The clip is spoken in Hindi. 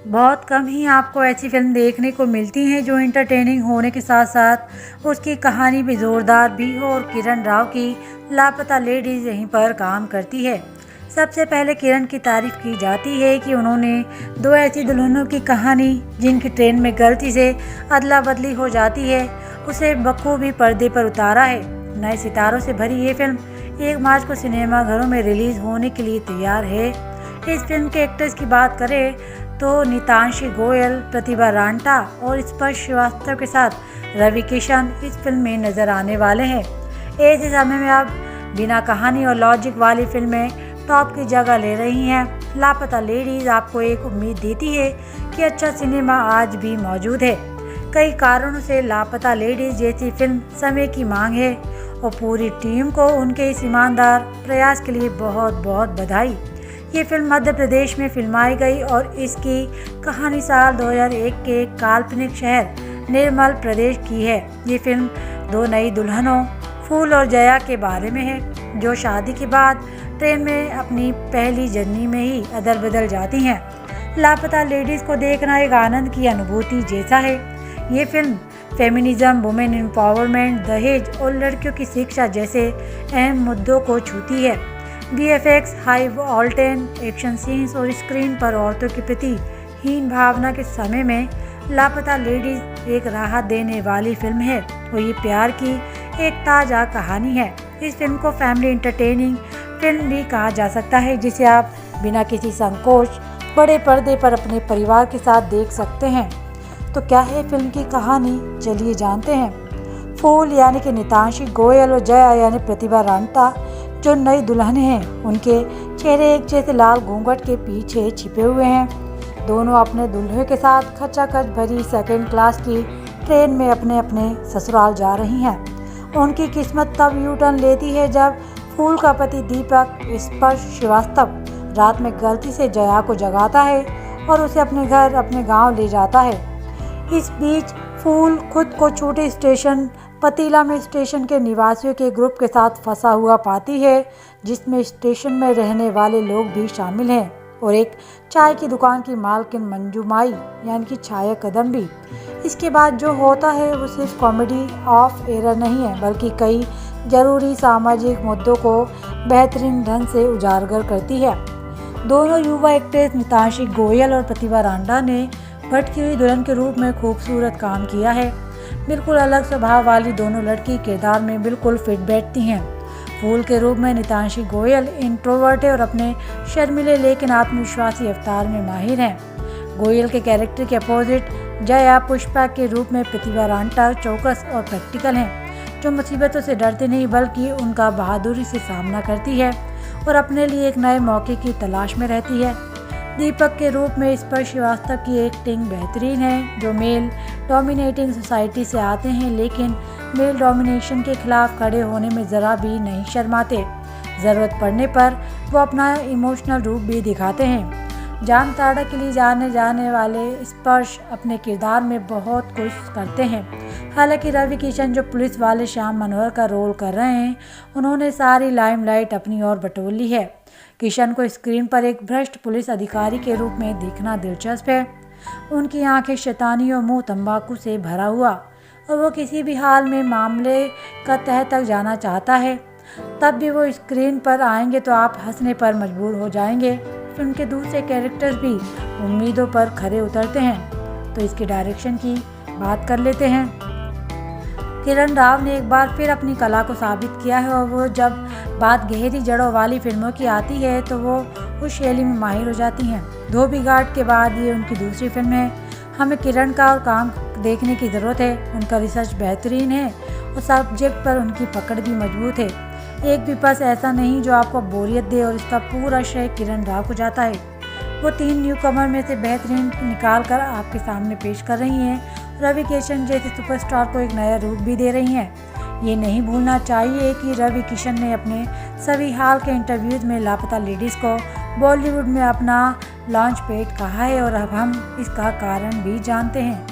बहुत कम ही आपको ऐसी फिल्म देखने को मिलती हैं जो इंटरटेनिंग होने के साथ साथ उसकी कहानी भी ज़ोरदार भी हो, और किरण राव की लापता लेडीज़ यहीं पर काम करती है। सबसे पहले किरण की तारीफ की जाती है कि उन्होंने दो ऐसी दुल्हनों की कहानी जिनकी ट्रेन में गलती से अदला बदली हो जाती है उसे बखूबी पर्दे पर उतारा है। नए सितारों से भरी ये फिल्म 1 मार्च को सिनेमाघरों में रिलीज़ होने के लिए तैयार है। इस फिल्म के एक्टर्स की बात करें तो नितांशी गोयल, प्रतिभा रांटा और स्पर्श श्रीवास्तव के साथ रवि किशन इस फिल्म में नजर आने वाले हैं। ऐसे समय में अब बिना कहानी और लॉजिक वाली फिल्में टॉप की जगह ले रही हैं। लापता लेडीज आपको एक उम्मीद देती है कि अच्छा सिनेमा आज भी मौजूद है। कई कारणों से लापता लेडीज जैसी फिल्म समय की मांग है और पूरी टीम को उनके इस ईमानदार प्रयास के लिए बहुत बहुत बधाई। ये फिल्म मध्य प्रदेश में फिल्माई गई और इसकी कहानी साल 2001 के काल्पनिक शहर निर्मल प्रदेश की है। ये फिल्म 2 नई दुल्हनों फूल और जया के बारे में है जो शादी के बाद ट्रेन में अपनी पहली जर्नी में ही अदल बदल जाती हैं। लापता लेडीज़ को देखना एक आनंद की अनुभूति जैसा है। ये फिल्म फेमिनिज्म, वुमेन एम्पावरमेंट, दहेज और लड़कियों की शिक्षा जैसे अहम मुद्दों को छूती है। VFX, high voltage action scenes और स्क्रीन पर औरतों के प्रति हीन भावना के समय में लापता लेडीज एक राहत देने वाली फिल्म है और ये प्यार की एक ताज़ा कहानी है। इस फिल्म को फैमिली इंटरटेनिंग फिल्म भी कहा जा सकता है जिसे आप बिना किसी संकोच बड़े पर्दे पर अपने परिवार के साथ देख सकते हैं। तो क्या है फिल्म की कहानी, चलिए जानते हैं। फूल यानी कि नितांशी गोयल और जया यानी प्रतिभा रांटा जो नई दुल्हन हैं, उनके चेहरे एक जैसे लाल घूंघट के पीछे छिपे हुए हैं। दोनों अपने दूल्हे के साथ खचाखच भरी सेकंड क्लास की ट्रेन में अपने अपने ससुराल जा रही हैं। उनकी किस्मत तब यू टर्न लेती है जब फूल का पति दीपक स्पर्श श्रीवास्तव रात में गलती से जया को जगाता है और उसे अपने घर अपने गांव ले जाता है। इस बीच फूल खुद को छोटे स्टेशन पतीला में स्टेशन के निवासियों के ग्रुप के साथ फंसा हुआ पाती है जिसमें स्टेशन में रहने वाले लोग भी शामिल हैं और एक चाय की दुकान की मालकिन मंजूमाई यानी कि छाया कदम भी। इसके बाद जो होता है वो सिर्फ कॉमेडी ऑफ एरर नहीं है बल्कि कई जरूरी सामाजिक मुद्दों को बेहतरीन ढंग से उजागर करती है। दोनों युवा एक्ट्रेस नितांशी गोयल और प्रतिभा रांडा ने भटकी हुई दुल्हन के रूप में खूबसूरत काम किया है। बिल्कुल अलग स्वभाव वाली दोनों लड़की किरदार में बिल्कुल फिट बैठती हैं। फूल के रूप में नितांशी गोयल इंट्रोवर्ट है और अपने शर्मीले लेकिन आत्मविश्वासी अवतार में माहिर हैं। गोयल के कैरेक्टर के अपोजिट जया पुष्पा के रूप में प्रतिभा रांटा चौकस और प्रैक्टिकल हैं जो मुसीबतों से डरते नहीं बल्कि उनका बहादुरी से सामना करती है और अपने लिए एक नए मौके की तलाश में रहती है। दीपक के रूप में स्पर्श श्रीवास्तव की एक्टिंग बेहतरीन है जो मेल डोमिनेटिंग सोसाइटी से आते हैं लेकिन मेल डोमिनेशन के खिलाफ खड़े होने में ज़रा भी नहीं शर्माते। ज़रूरत पड़ने पर वो अपना इमोशनल रूप भी दिखाते हैं। जान ताड़ा के लिए जाने वाले स्पर्श अपने किरदार में बहुत कुछ करते हैं। हालांकि रवि किशन जो पुलिस वाले श्याम मनोहर का रोल कर रहे हैं उन्होंने सारी लाइमलाइट अपनी ओर बटोर ली है। किशन को स्क्रीन पर एक भ्रष्ट पुलिस अधिकारी के रूप में देखना दिलचस्प है। उनकी आंखें शैतानी और मुंह तंबाकू से भरा हुआ और वो किसी भी हाल में मामले का तह तक जाना चाहता है। तब भी वो स्क्रीन पर आएंगे तो आप हंसने पर मजबूर हो जाएंगे। फिल्म के दूसरे कैरेक्टर्स भी उम्मीदों पर खरे उतरते हैं। तो इसके डायरेक्शन की बात कर लेते हैं। किरण राव ने एक बार फिर अपनी कला को साबित किया है और वो जब बात गहरी जड़ों वाली फिल्मों की आती है तो वो उस शैली में माहिर हो जाती हैं। धोबी घाट के बाद ये उनकी दूसरी फिल्म है। हमें किरण का और काम देखने की ज़रूरत है। उनका रिसर्च बेहतरीन है और सब्जेक्ट पर उनकी पकड़ भी मजबूत है। एक भी पस ऐसा नहीं जो आपको बोरियत दे और इसका पूरा श्रेय किरण राव को जाता है। वो 3 न्यू कमर में से बेहतरीन निकाल कर आपके सामने पेश कर रही हैं। रवि किशन जैसे सुपरस्टार को एक नया रूप भी दे रही हैं। ये नहीं भूलना चाहिए कि रवि किशन ने अपने सभी हाल के इंटरव्यूज़ में लापता लेडीज़ को बॉलीवुड में अपना लॉन्च पैड कहा है और अब हम इसका कारण भी जानते हैं।